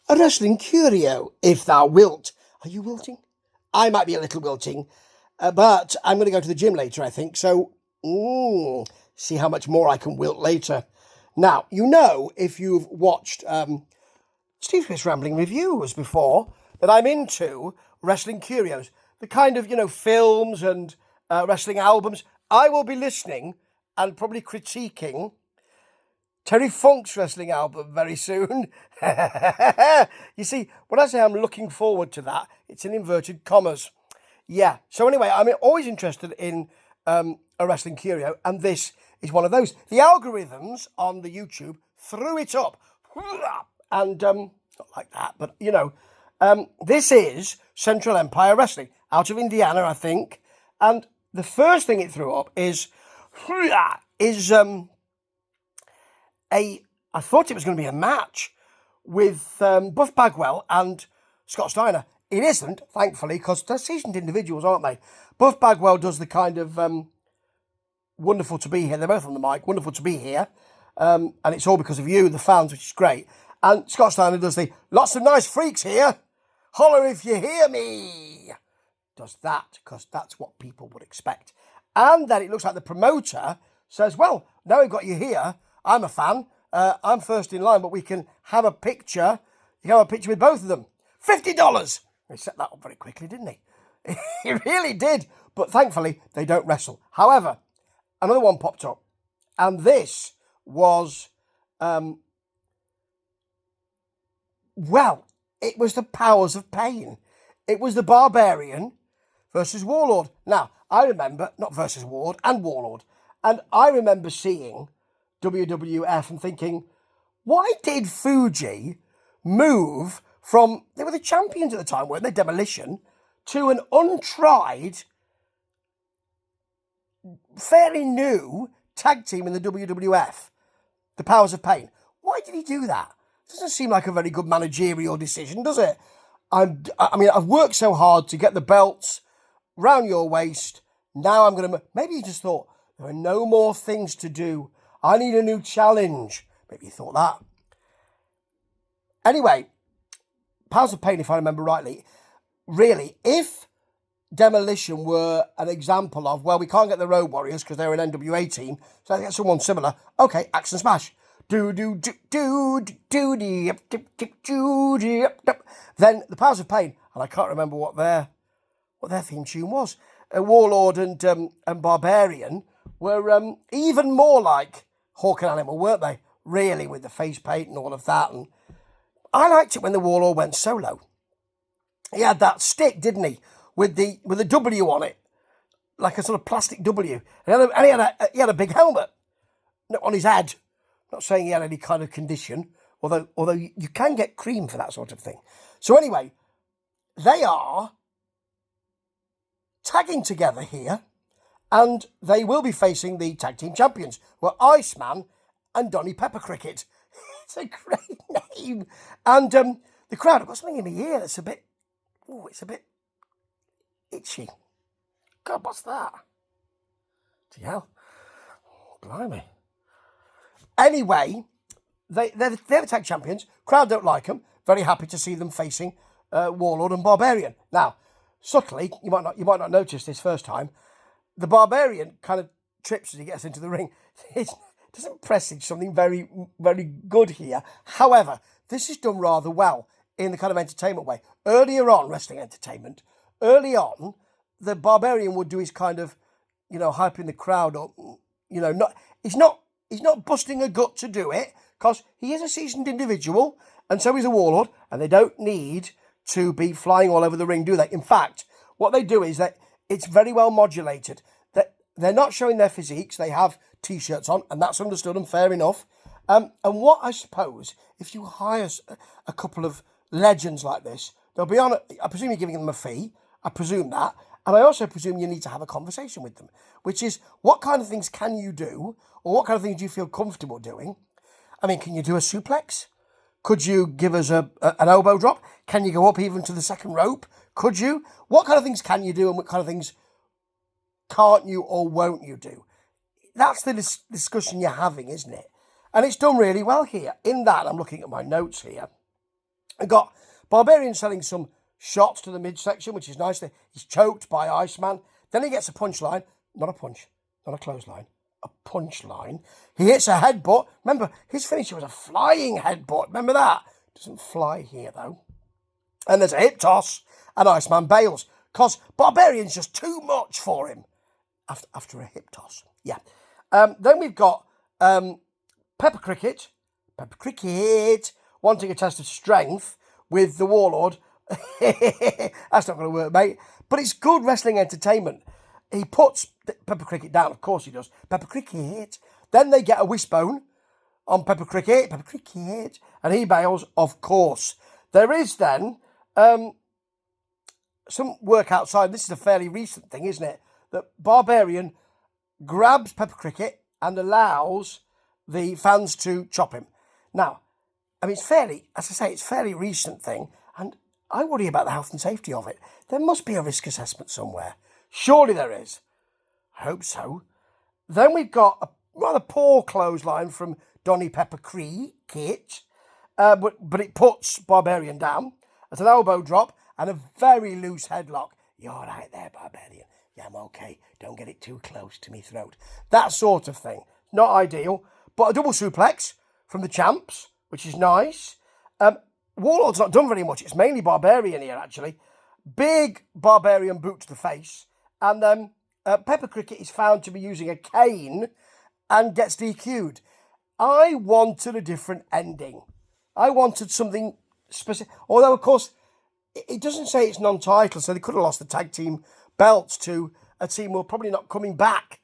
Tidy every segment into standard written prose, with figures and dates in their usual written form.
A wrestling curio, if thou wilt. Are you wilting? I might be a little wilting, but I'm going to go to the gym later, I think, so see how much more I can wilt later. Now, if you've watched Steve Smith's Rambling Reviews before, that I'm into wrestling curios, the kind of, films and wrestling albums. I will be listening and probably critiquing Terry Funk's wrestling album very soon. You see, when I say I'm looking forward to that, it's in inverted commas. Yeah, so anyway, I'm always interested in a wrestling curio, and this is one of those. The algorithms on the YouTube threw it up, and not like that, but this is Central Empire Wrestling out of Indiana, I think, and the first thing it threw up is I thought it was going to be a match with Buff Bagwell and Scott Steiner. It isn't, thankfully, because they're seasoned individuals, aren't they? Buff Bagwell does the kind of wonderful to be here. They're both on the mic, wonderful to be here. And it's all because of you, the fans, which is great. And Scott Steiner does the lots of nice freaks here. Holler if you hear me. Does that, because that's what people would expect. And then it looks like the promoter says, well, now we've got you here. I'm a fan. I'm first in line, but we can have a picture. You can have a picture with both of them. $50. He set that up very quickly, didn't he? He really did. But thankfully, they don't wrestle. However, another one popped up. And this was, it was the Powers of Pain. It was the Barbarian versus Warlord. Now, I remember, not versus Ward, and Warlord. And I remember seeing WWF and thinking, why did Fuji move from, they were the champions at the time, weren't they, Demolition, to an untried, fairly new tag team in the WWF, the Powers of Pain? Why did he do that? Doesn't seem like a very good managerial decision, does it? I've worked so hard to get the belts round your waist. Now I'm going to, maybe he just thought, there are no more things to do. I need a new challenge. Maybe he thought that. Anyway, Powers of Pain, if I remember rightly, really, if Demolition were an example of, well, we can't get the Road Warriors because they're an NWA team, so let's get someone similar. Okay, Axe and Smash. Then the Powers of Pain, and I can't remember what their theme tune was. Warlord and Barbarian were even more like Hawk and Animal, weren't they? Really, with the face paint and all of that. And I liked it when the Warlord went solo. He had that stick, didn't he, with the W on it, like a sort of plastic W. And he had a big helmet on his head. Not saying he had any kind of condition, although you can get cream for that sort of thing. So anyway, they are tagging together here, and they will be facing the tag team champions, who are Iceman and Donny Pepper Cricket. It's a great name. And the crowd, I've got something in my ear that's a bit itchy. God, what's that? hell. Blimey. Anyway, they're the tag champions. Crowd don't like them. Very happy to see them facing Warlord and Barbarian. Now, subtly, you might not notice this first time, the Barbarian kind of trips as he gets into the ring. It doesn't presage something very, very good here. However, this is done rather well in the kind of entertainment way. Earlier on, wrestling entertainment, early on, the Barbarian would do his kind of, hyping the crowd up. He's not busting a gut to do it, because he is a seasoned individual, and so is a Warlord, and they don't need to be flying all over the ring, do they? In fact, what they do is that it's very well modulated. That they're not showing their physiques, they have T-shirts on, and that's understood and fair enough. And what I suppose, if you hire a couple of legends like this, they'll be on, I presume you're giving them a fee, I presume that, and I also presume you need to have a conversation with them, which is, what kind of things can you do, or what kind of things do you feel comfortable doing? I mean, can you do a suplex? Could you give us an elbow drop? Can you go up even to the second rope? Could you? What kind of things can you do, and what kind of things can't you or won't you do? That's the discussion you're having, isn't it? And it's done really well here. In that, I'm looking at my notes here. I got Barbarian selling some shots to the midsection, which is nice. He's choked by Iceman. Then he gets a punchline. Not a punch, not a clothesline, a punchline. He hits a headbutt. Remember, his finisher was a flying headbutt. Remember that? Doesn't fly here, though. And there's a hip toss, and Iceman bails. Because Barbarian's just too much for him after a hip toss. Yeah. Then we've got Pepper Cricket, wanting a test of strength with the Warlord. That's not going to work, mate. But it's good wrestling entertainment. He puts Pepper Cricket down, of course he does. Pepper Cricket. Then they get a wishbone on Pepper Cricket, and he bails, of course. There is then some work outside. This is a fairly recent thing, isn't it? That Barbarian grabs Pepper Cricket and allows the fans to chop him. Now, I mean, it's a fairly recent thing, and I worry about the health and safety of it. There must be a risk assessment somewhere. Surely there is. I hope so. Then we've got a rather poor clothesline from Donny Pepper Cricket, but it puts Barbarian down. It's an elbow drop and a very loose headlock. You're right there, Barbarian. Yeah, I'm okay. Don't get it too close to me throat. That sort of thing. Not ideal, but a double suplex from the champs, which is nice. Warlord's not done very much. It's mainly Barbarian here, actually. Big Barbarian boot to the face. And then Pepper Cricket is found to be using a cane and gets DQ'd. I wanted a different ending. I wanted something specific. Although, of course, it doesn't say it's non-title, so they could have lost the tag team belts to a team who are probably not coming back,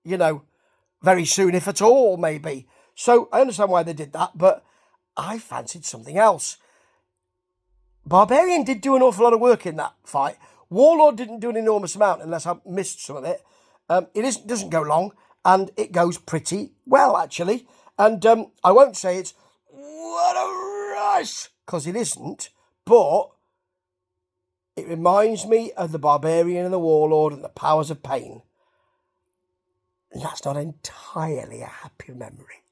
very soon, if at all, maybe. So I understand why they did that, but I fancied something else. Barbarian did do an awful lot of work in that fight. Warlord didn't do an enormous amount, unless I missed some of it. It doesn't go long, and it goes pretty well, actually. And I won't say it's what a rush, because it isn't, but it reminds me of the Barbarian and the Warlord and the Powers of Pain. And that's not entirely a happy memory.